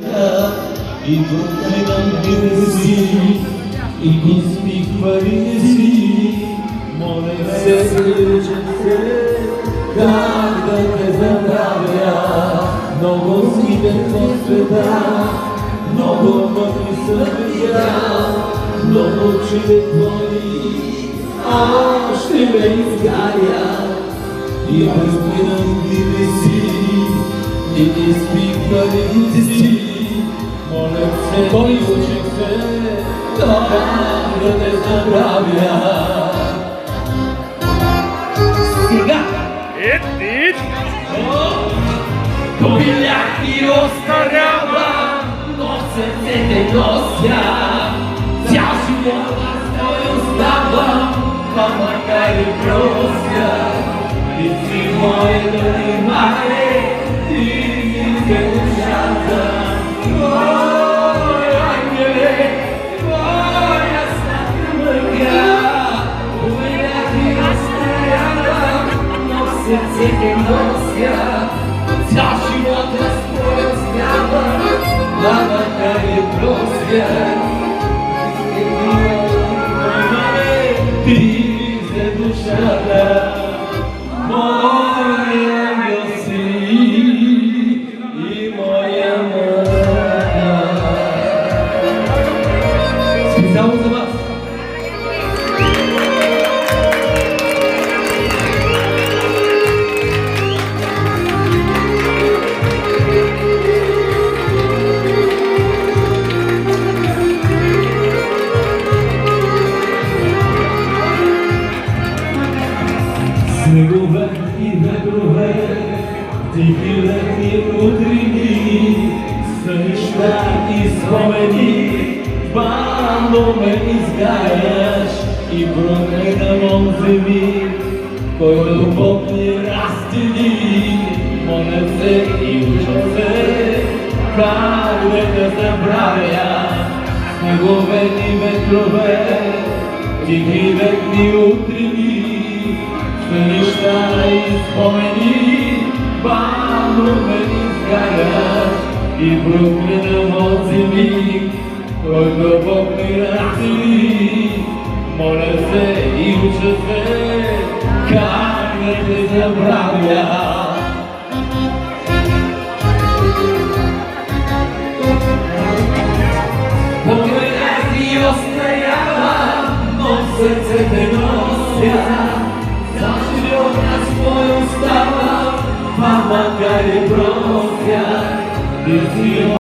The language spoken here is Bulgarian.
И проклинам гнева си, и изпихваните си. Моля се, че как да те забравя. Много силен по света, много мъки съм видял, много чудес твои още ме изгаря. И проклинам гнева си, и изпихваните си. Моля се, че как да те забравя. Сега! Побилях и остарява, но сърце те нося. Цял живот аз той оставам, а макар и прося. Ти си моята внимание, ти ми се душата. Моя ангеле, моя сладка мъка. Побилях и остарява, но сърце те нося. Цял живот аз твой оставам, а макар и прося. Ти ми се душата. Моя ангел си и моя мъка. Специално за вас! Снегове и ветрове, тихи летни утрини, сънища и спомени, бавно ме изгаряш и проклинам онзи миг, който Бог ни разтели. Моля се и уча се, как да те забравя. Снегове и ветрове, тихи летни утрини, сънища и спомени, бавно ме изгаряш и проклинам онзи миг, който Бог ми разтели. Моля се и уча се, как да те забравя. Победах и остарявам, но в сърце те нося. Цял живот аз твой оставам, а макар и прося.